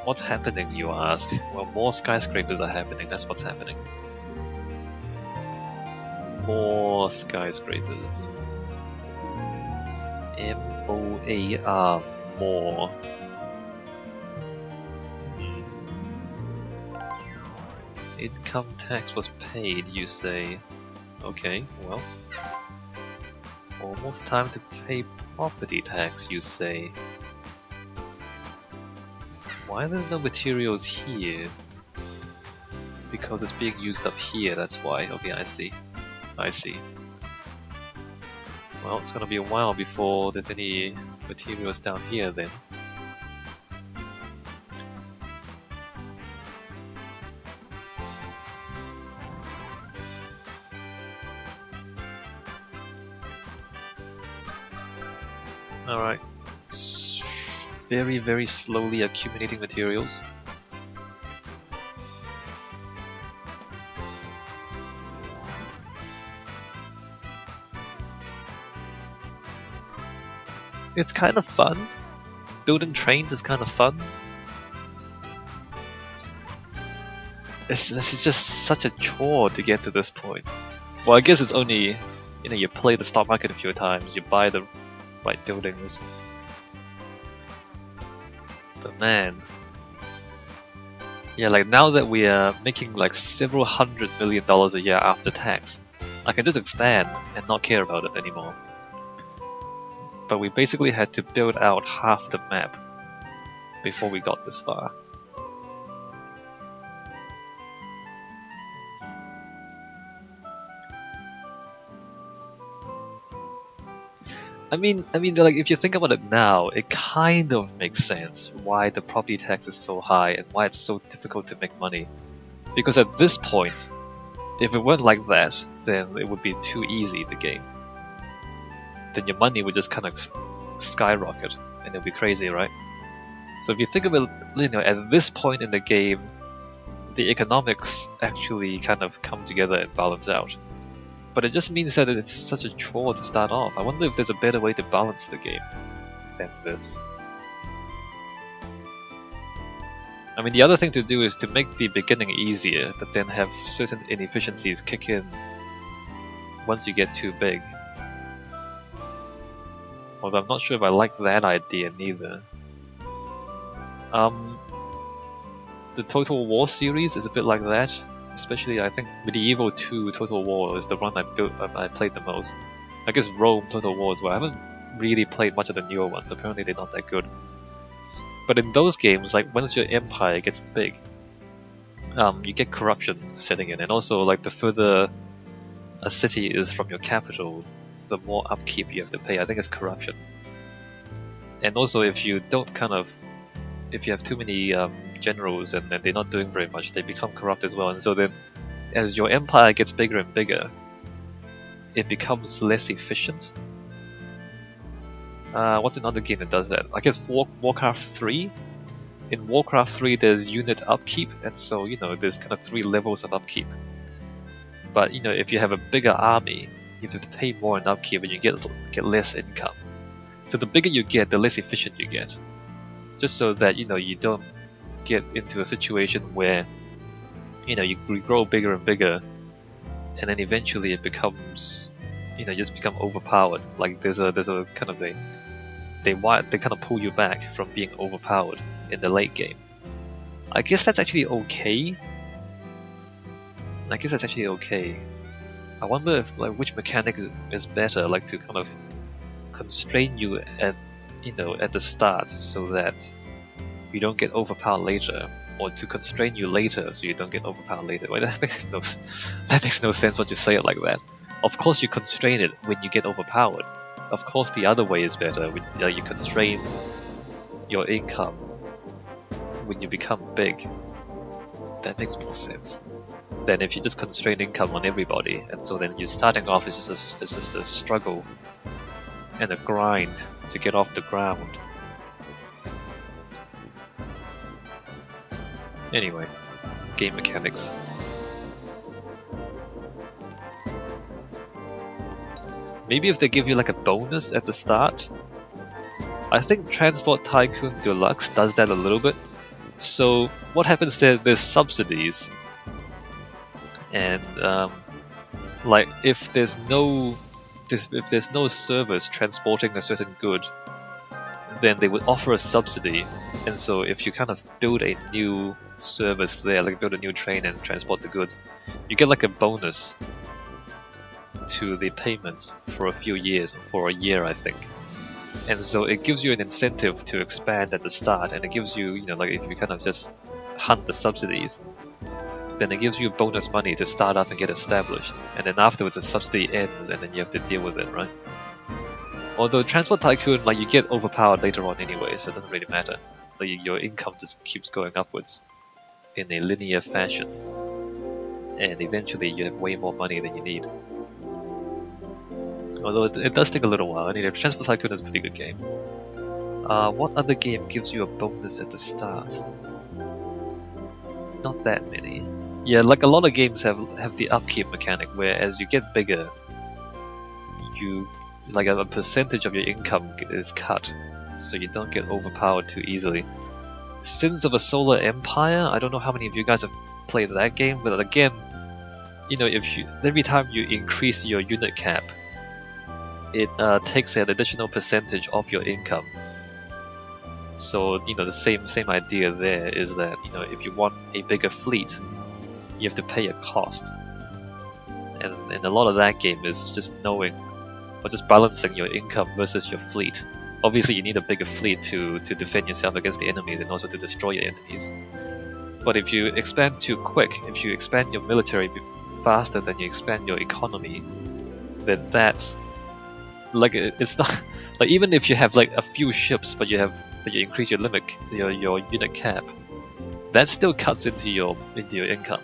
What's happening, you ask? Well, more skyscrapers are happening, that's what's happening. More skyscrapers. M-O-A-R, more. Income tax was paid, you say. Okay, well. Almost time to pay property tax, you say. Why are there no materials here? Because it's being used up here, that's why. Okay, I see. I see. Well, it's gonna be a while before there's any materials down here then. Alright. Very, very slowly accumulating materials. It's kind of fun. Building trains is kind of fun. This is just such a chore to get to this point. Well, I guess it's only, you play the stock market a few times, you buy the right buildings. But man, yeah, like now that we are making like several $100 million a year after tax, I can just expand and not care about it anymore. But we basically had to build out half the map before we got this far. I mean, like if you think about it now, it kind of makes sense why the property tax is so high and why it's so difficult to make money. Because at this point, if it weren't like that, then it would be too easy, the game. Then your money would just kind of skyrocket and it'll be crazy, right? So if you think of it, at this point in the game, the economics actually kind of come together and balance out. But it just means that it's such a chore to start off. I wonder if there's a better way to balance the game than this. I mean, the other thing to do is to make the beginning easier, but then have certain inefficiencies kick in once you get too big. Although I'm not sure if I like that idea neither. The Total War series is a bit like that. Especially, I think Medieval 2 Total War is the one I played the most. I guess Rome Total War as well. I haven't really played much of the newer ones. Apparently, they're not that good. But in those games, like once your empire gets big, you get corruption setting in, and also like the further a city is from your capital, the more upkeep you have to pay. I think it's corruption. And also, if you have too many generals and they're not doing very much, they become corrupt as well. And so then, as your empire gets bigger and bigger, it becomes less efficient. What's another game that does that? I guess Warcraft 3. In Warcraft 3, there's unit upkeep, and so there's kind of 3 levels of upkeep. But if you have a bigger army, you have to pay more in upkeep, and you get less income. So the bigger you get, the less efficient you get. Just so that you don't get into a situation where you grow bigger and bigger, and then eventually it becomes just become overpowered. Like there's a kind of they kind of pull you back from being overpowered in the late game. I guess that's actually okay. I wonder if which mechanic is better, like to kind of constrain you at at the start so that you don't get overpowered later, or to constrain you later so you don't get overpowered later. Well, that makes no sense when you say it like that. Of course you constrain it when you get overpowered. Of course the other way is better, when you constrain your income when you become big. That makes more sense than if you just constrain income on everybody, and so then you're starting off it's just a struggle and a grind to get off the ground. Anyway, game mechanics. Maybe if they give you like a bonus at the start. I think Transport Tycoon Deluxe does that a little bit. So what happens there? There's subsidies, and like if there's no service transporting a certain good, then they would offer a subsidy. And so if you kind of build a new service there, like build a new train and transport the goods, you get like a bonus to the payments for a few years, for a year I think. And so it gives you an incentive to expand at the start, and it gives you, like if you kind of just hunt the subsidies, then it gives you bonus money to start up and get established. And then afterwards the subsidy ends and then you have to deal with it, right? Although Transport Tycoon, like you get overpowered later on anyway, so it doesn't really matter. Like your income just keeps going upwards in a linear fashion. And eventually you have way more money than you need. Although it does take a little while. Anyway, Transport Tycoon is a pretty good game. What other game gives you a bonus at the start? Not that many. Yeah, like a lot of games have the upkeep mechanic, where as you get bigger, you like a percentage of your income is cut, so you don't get overpowered too easily. Sins of a Solar Empire, I don't know how many of you guys have played that game, but again, if every time you increase your unit cap, it takes an additional percentage of your income. So the same idea there is that if you want a bigger fleet, you have to pay a cost, and a lot of that game is just knowing or just balancing your income versus your fleet. Obviously you need a bigger fleet to defend yourself against the enemies and also to destroy your enemies. But if you expand too quick, if you expand your military faster than you expand your economy, then that's like it's not like even if you have like a few ships but you increase your limit, your unit cap, that still cuts into your income.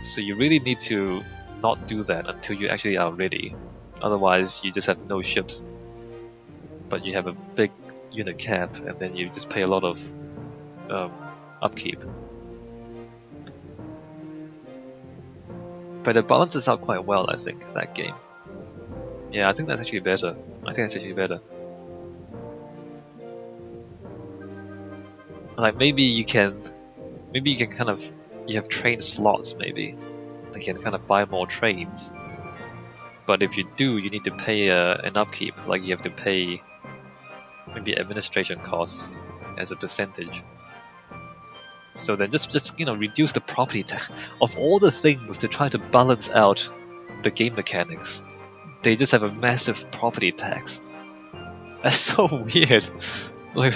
So you really need to not do that until you actually are ready. Otherwise you just have no ships, but you have a big unit cap, and then you just pay a lot of upkeep. But it balances out quite well, I think, that game. Yeah, I think that's actually better. Like maybe you can kind of, you have train slots maybe. You can kind of buy more trains. But if you do, you need to pay an upkeep. Like you have to pay maybe administration costs as a percentage. So then just reduce the property tax. Of all the things to try to balance out the game mechanics, they just have a massive property tax. That's so weird. Like,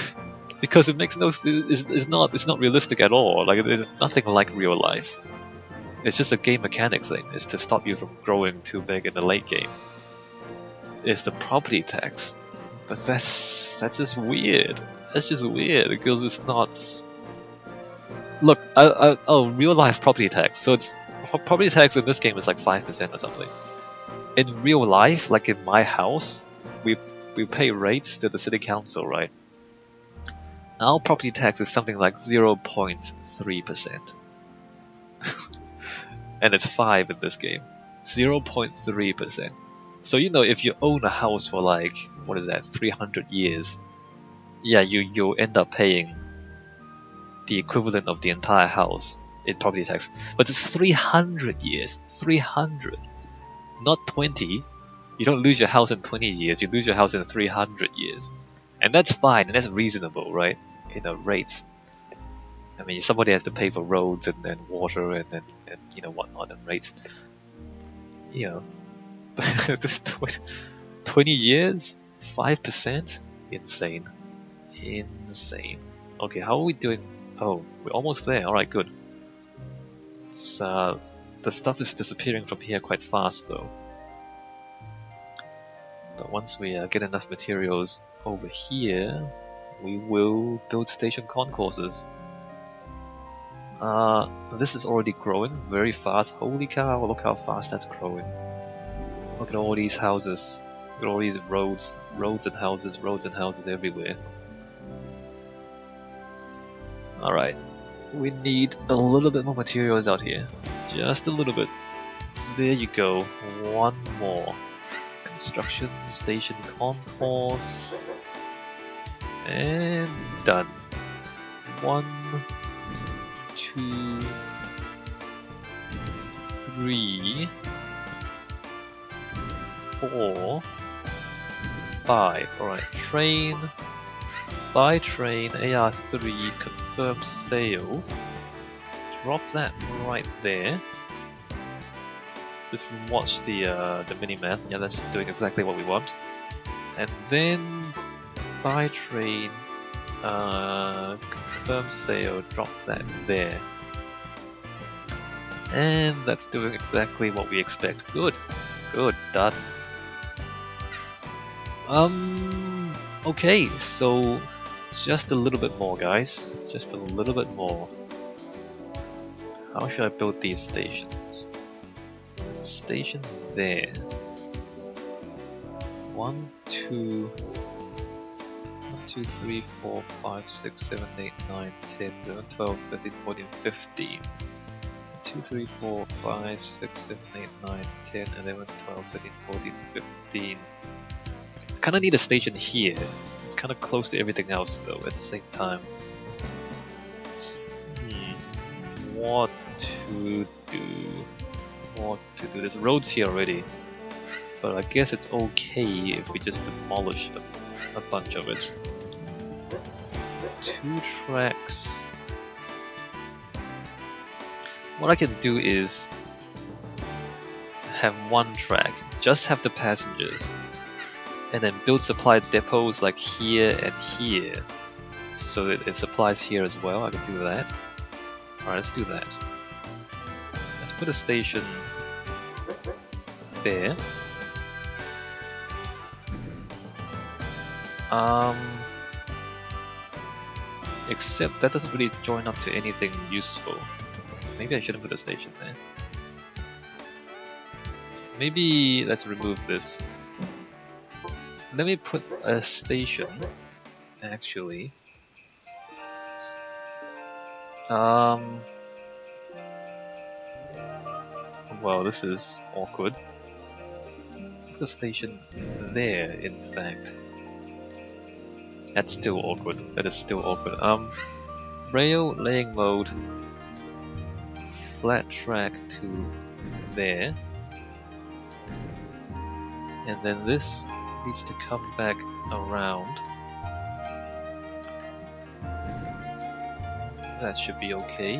because it makes it's not realistic at all. Like it's nothing like real life. It's just a game mechanic thing. It's to stop you from growing too big in the late game. It's the property tax. But that's just weird. That's just weird because it's not. Look, real life property tax. So it's property tax in this game is like 5% or something. In real life, like in my house, we pay rates to the city council, right? Our property tax is something like 0.3%. And it's 5 in this game. 0.3%. So if you own a house for like, what is that, 300 years, yeah, you'll end up paying the equivalent of the entire house in property tax. But it's 300 years. 300. Not 20. You don't lose your house in 20 years, you lose your house in 300 years. And that's fine, and that's reasonable, right? Rates. I mean, somebody has to pay for roads and water and whatnot, and rates. Just 20 years? 5%? Insane. Okay, how are we doing? Oh, we're almost there. Alright, good. The stuff is disappearing from here quite fast though. But once we get enough materials over here, we will build station concourses. This is already growing very fast. Holy cow, look how fast that's growing. Look at all these houses. Look at all these roads and houses everywhere. Alright, we need a little bit more materials out here. Just a little bit. There you go. One more. Construction station concourse. And done. 1, 2, 3, 4, 5. Alright, train, buy train, AR3, confirm sale. Drop that right there. Just watch the mini-map. Yeah, that's doing exactly what we want. And then buy train, confirm sale, drop that there. And that's doing exactly what we expect. Good. Good, done. Okay, so just a little bit more, guys. Just a little bit more. How should I build these stations? There's a station there. 1, 2, 3, 4, 5, 6, 7, 8, 9, 10, 11, 12, 13, 14, 15. 2, 3, 4, 5, 6, 7, 8, 9, 10, 11, 12, 13, 14, 15. I kinda need a station here. It's kinda close to everything else though at the same time. What to do? What to do? There's roads here already. But I guess it's okay if we just demolish a bunch of it. 2 tracks. What I can do is have 1 track, just have the passengers, and then build supply depots like here and here, so that it supplies here as well. I can do that. Alright, let's do that. Let's put a station there. Except that doesn't really join up to anything useful. Maybe I shouldn't put a station there. Maybe let's remove this. Let me put a station, actually. Well, this is awkward. Put a station there, in fact. That's still awkward. That is still awkward. Rail laying mode. Flat track to there. And then this needs to come back around. That should be okay.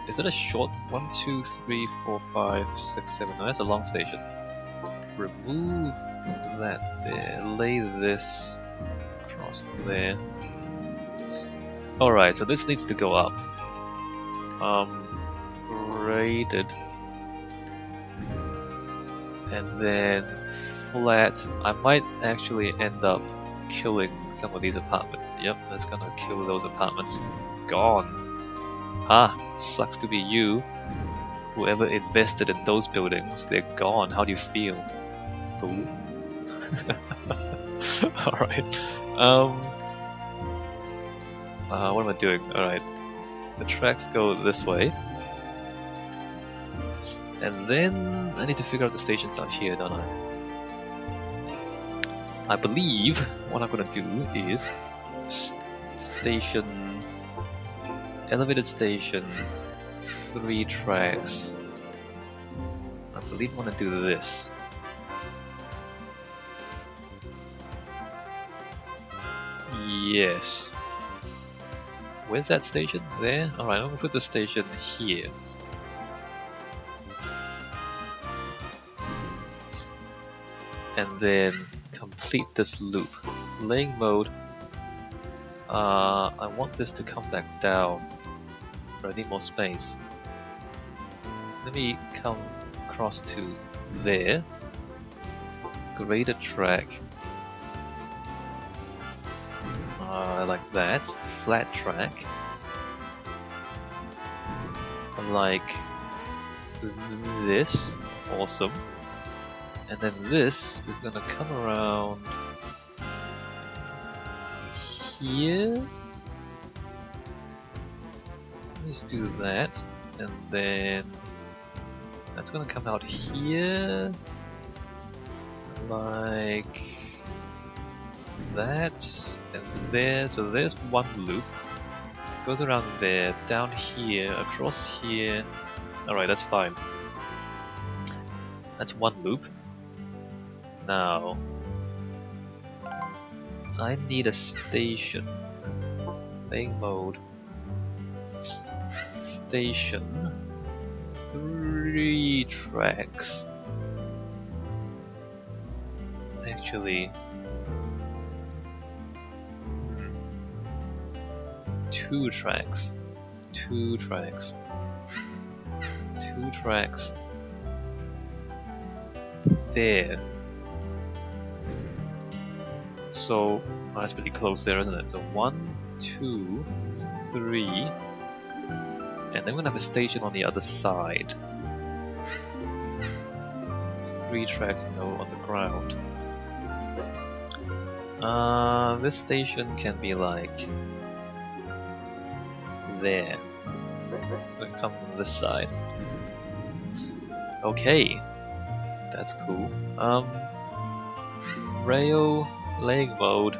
Is it a short 1, 2, 3, 4, 5, 6, 7? No, that's a long station. Remove that there. Lay this across there. Alright, so this needs to go up. Graded. And then flat. I might actually end up killing some of these apartments. Yep, that's gonna kill those apartments. Gone. Ah, sucks to be you. Whoever invested in those buildings, they're gone. How do you feel? Fool. Alright. What am I doing? Alright. The tracks go this way. And then I need to figure out the stations out here, don't I? I believe what I'm gonna do is station, elevated station, 3 tracks. I believe I want to do this. Yes. Where's that station? There? Alright, I'm gonna put the station here. And then complete this loop. Laying mode. I want this to come back down, but I need more space. Let me come across to there. Graded track. Like that. Flat track. Like this. Awesome. And then this is gonna come around here. Let's do that. And then that's gonna come out here. Like that, and there. So there's one loop. Goes around there, down here, across here. Alright, that's fine. That's one loop. Now, I need a station. Playing mode. Station. 3 tracks. Actually, 2 tracks. 2 tracks. 2 tracks. There. So that's pretty close there, isn't it? So 1, 2, 3, and then we're gonna have a station on the other side. 3 tracks, no, on the ground. This station can be like there. It'll come from this side. Okay, that's cool. Rail laying mode.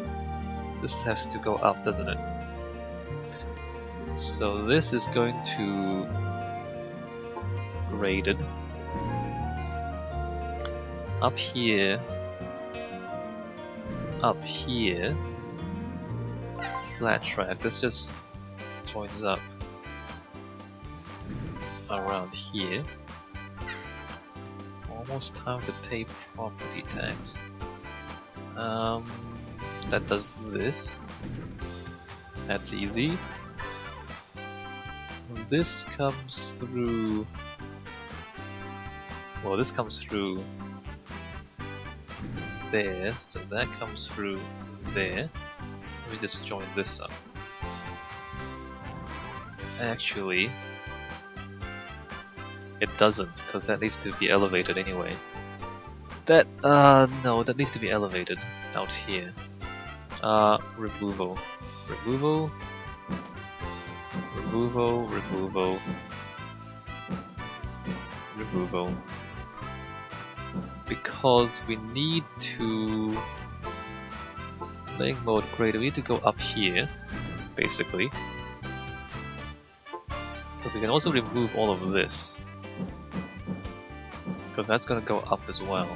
This has to go up, doesn't it? So this is going to graded up here, flat track. This just joins up around here. Almost time to pay property tax. That does this. That's easy. This comes through. Well, this comes through there, so that comes through there. Let me just join this up. Actually, it doesn't, because that needs to be elevated anyway. That, no, that needs to be elevated out here. Removal. Removal. Removal. Removal. Removal. Because we need to... Laying mode grade, we need to go up here, basically. But we can also remove all of this, because that's gonna go up as well.